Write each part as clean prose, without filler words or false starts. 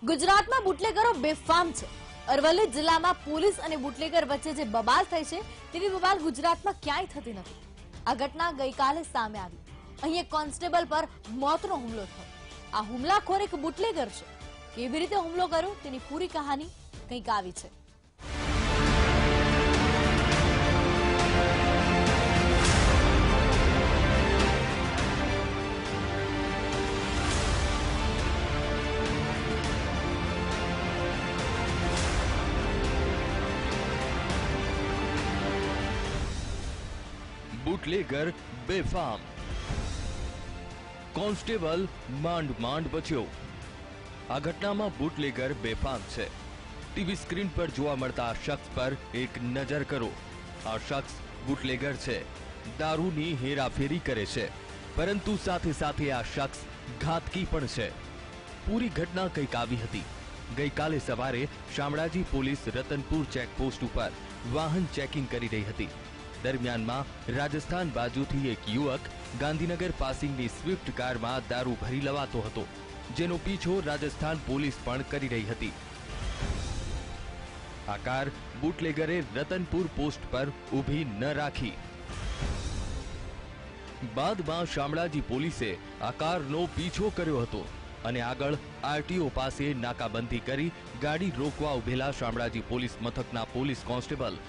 ગુજરાતમાં બુટલેગરો બેફામ છે। અરવલ્લી જિલ્લામાં પોલીસ અને બુટલેગર વચ્ચે જે બબાલ થઈ છે તેવી બબાલ ગુજરાતમાં ક્યાંય થતી નથી। આ ઘટના ગઈકાલે સામે આવી। અહીં એક કોન્સ્ટેબલ પર મોતનો હુમલો થયો। આ હુમલાખોર એક બુટલેગર છે। કેવી રીતે હુમલો કર્યો તેની પૂરી કહાની કંઈક આવી છે। બુટલેગર બેફામ, કોન્સ્ટેબલ માંડ માંડ બચ્યો। આ ઘટનામાં બુટલેગર બેફામ છે। ટીવી સ્ક્રીન પર જોવા મળતા આ શખ્સ પર એક નજર કરો। આ શખ્સ બુટલેગર છે, દારૂની હેરાફેરી કરે છે, પરંતુ સાથે સાથે આ શખ્સ ઘાતકી પણ છે। પૂરી ઘટના કંઈક આવી હતી। ગઈકાલે સવારે શામળાજી પોલીસ રતનપુર ચેકપોસ્ટ ઉપર વાહન ચેકિંગ કરી રહી હતી। દરમિયાનમાં રાજસ્થાન બાજુથી એક યુવક ગાંધીનગર પાસિંગની સ્વિફ્ટ કારમાં દારૂ ભરી લવાતો હતો, જેનો પીછો રાજસ્થાન પોલીસ પણ કરી રહી હતી। આ કાર બુટલેગરે રતનપુર પોસ્ટ પર ઊભી ન રાખી। બાદમાં શામળાજી પોલીસે આ કારનો પીછો કર્યો હતો અને આગળ આરટીઓ પાસે નાકાબંધી કરી ગાડી રોકવા ઉભેલા શામળાજી પોલીસ મથકના પોલીસ કોન્સ્ટેબલ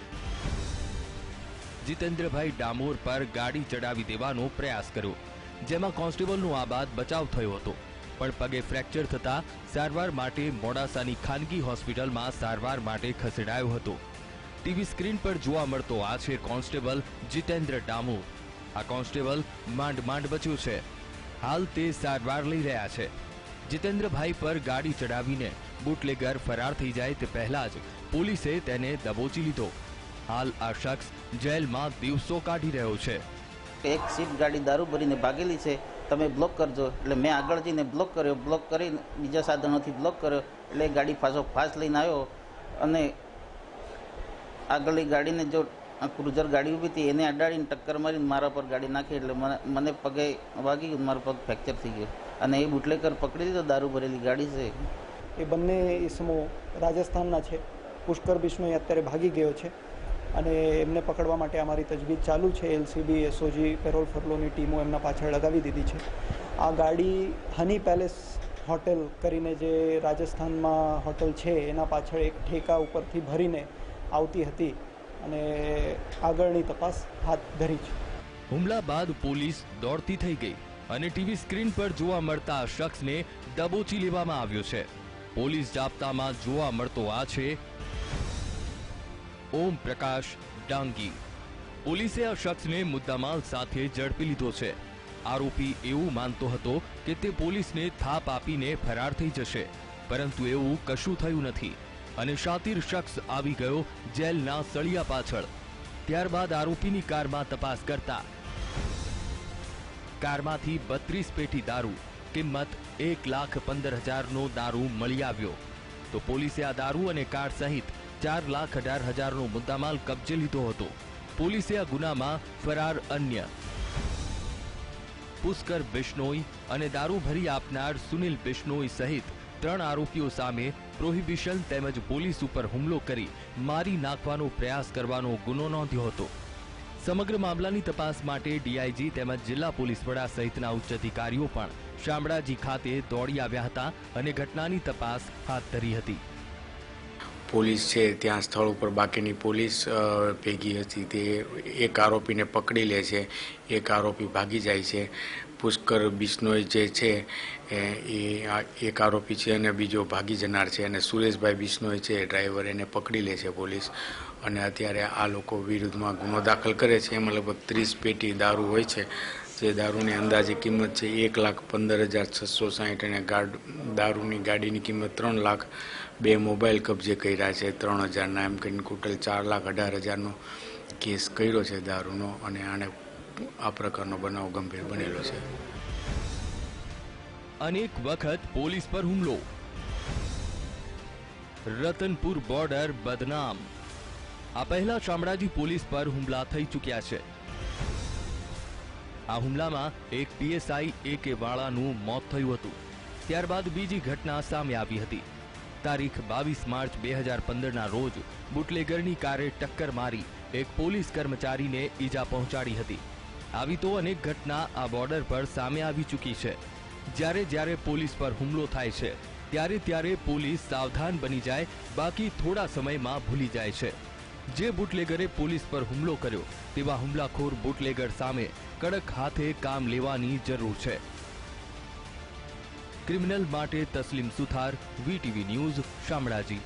જીતેન્દ્રભાઈ ડામોર પર ગાડી ચડાવી દેવાનો પ્રયાસ કર્યો, જેમાં કોન્સ્ટેબલનો આબાદ બચાવ થયો હતો, પણ પગે ફ્રેક્ચર થતા સારવાર માટે મોડાસાની ખાનગી હોસ્પિટલમાં સારવાર માટે ખસેડાયો હતો। ટીવી સ્ક્રીન પર જોવા મળતો આ છે કોન્સ્ટેબલ જીતેન્દ્ર ડામોર। આ કોન્સ્ટેબલ માંડ માંડ બચ્યો છે। હાલ તે સારવાર લઈ રહ્યા છે। જીતેન્દ્રભાઈ પર ગાડી ચડાવીને બુટલેગર ફરાર થઈ જાય તે પહેલા જ પોલીસે તેને દબોચી લીધો। हाल आ शख्स जेल में दिवसों काढ़ी रह्यो छे। एक सीट गाड़ी दारू भरीने भागेली छे, तमे ब्लॉक करजो એટલે મેં આગળ જઈને બ્લોક કર્યો। બ્લોક કરી બીજા સાધનોથી બ્લોક કર્યો એટલે ગાડી ફાસ્ટ લઈને આવ્યો અને આગળની ગાડીને જો ક્રુઝર ગાડી ઊભી હતી એને અડાડીને ટક્કર મારીને મારા પર ગાડી નાખી એટલે મને પગે વાગી ગયું, મારો પગ ફ્રેક્ચર થઈ ગયો અને એ બુટલેકર પકડી લીધો। દારૂ ભરેલી ગાડી છે। એ બંને ઇસમો રાજસ્થાનના છે। પુષ્કર બિશ્નોઈ અત્યારે ભાગી ગયો છે અને એમને પકડવા માટે અમારી તજવીજ ચાલુ છે। એલસીબી, એસઓજી, પેરોલ ફરલોની ટીમો એમના પાછળ લગાવી દીધી છે। આ ગાડી હની પેલેસ હોટેલ કરીને જે રાજસ્થાનમાં હોટેલ છે એના પાછળ એક ઠેકા ઉપરથી ભરીને આવતી હતી અને આગળની તપાસ હાથ ધરી છે। હુમલા બાદ પોલીસ દોડતી થઈ ગઈ અને ટીવી સ્ક્રીન પર જોવા મળતા આ શખ્સને દબોચી લેવામાં આવ્યો છે। પોલીસ જાપ્તામાં જોવા મળતો આ છે ओम प्रकाश डांगी। પોલીસે આ શખ્સને મુદ્દામાલ સાથે ઝડપી લીધો છે। આરોપી એવું માનતો હતો કે તે પોલીસને થાપ આપીને ફરાર થઈ જશે, પરંતુ એવું કશું થયું નથી અને શાતીર શખ્સ આવી ગયો જેલના સળિયા પાછળ। ત્યારબાદ આરોપીની કારમાં તપાસ કરતા કારમાંથી 32 પેટી દારૂ, કિંમત 1,15,000નો દારૂ મળી આવ્યો। તો પોલીસે આ દારૂ અને કાર સહિત 4,18,000નો મુદ્દામાલ કબજે લીધો હતો। પોલીસે આ ગુનામાં ફરાર અન્ય પુષ્કર બિશ્નોઈ અને દારૂ ભરી આપનાર સુનિલ બિશ્નોઈ સહિત 3 આરોપીઓ સામે પ્રોહિબિશન તેમજ પોલીસ ઉપર હુમલો કરી મારી નાખવાનો પ્રયાસ કરવાનો ગુનો નોંધ્યો હતો। સમગ્ર મામલાની તપાસ માટે ડીઆઈજી તેમજ જિલ્લા પોલીસ વડા સહિતના ઉચ્ચ અધિકારીઓ પણ શામળાજી ખાતે દોડી આવ્યા હતા અને ઘટનાની તપાસ હાથ ધરી હતી। પોલીસ છે ત્યાં સ્થળ ઉપર બાકીની પોલીસ ભેગી હતી। તે એક આરોપીને પકડી લે છે, એક આરોપી ભાગી જાય છે। પુષ્કર બિશ્નોઈ જે છે એ એક આરોપી છે અને બીજો ભાગી જનાર છે અને સુરેશભાઈ બિશ્નોઈ છે ડ્રાઈવર, એને પકડી લે છે પોલીસ અને અત્યારે આ લોકો વિરુદ્ધમાં ગુનો દાખલ કરે છે। એમાં લગભગ 30 પેટી દારૂ હોય છે, જે દારૂની અંદાજે કિંમત છે 1,15,660 અને દારૂની ગાડીની કિંમત 3 લાખ। 2 મોબાઈલ કબજે કર્યા છે 3,000ના, એમ કરીને ટોટલ 4,18,000નો કેસ કર્યો છે દારૂનો અને આને આ પ્રકારનો બનાવ ગંભીર બનેલો છે। અનેક વખત પોલીસ પર હુમલો, રતનપુર બોર્ડર બદનામ। આ પહેલા શામળાજી પોલીસ પર હુમલા થઈ ચૂક્યા છે। આ હુમલામાં એક પીએસઆઈ AK વાળાનું મોત થયું હતું। ત્યારબાદ બીજી ઘટના સામે આવી હતી। તારીખ 22 માર્ચ 2015ના રોજ બુટલેગરની કારે ટક્કર મારી એક પોલીસ કર્મચારીને ઈજા પહોંચાડી હતી। આવી તો અનેક ઘટના આ બોર્ડર પર સામે આવી ચૂકી છે। જ્યારે પોલીસ પર હુમલો થાય છે ત્યારે પોલીસ સાવધાન બની જાય, બાકી થોડા સમયમાં ભૂલી જાય છે। જે બુટલેગરે પોલીસ પર હુમલો કર્યો તેવા હુમલાખોર બુટલેગર સામે કડક હાથે કામ લેવાની જરૂર છે। ક્રિમિનલ માટે તસ્લીમ સુથાર, VTV ન્યૂઝ, શામળાજી।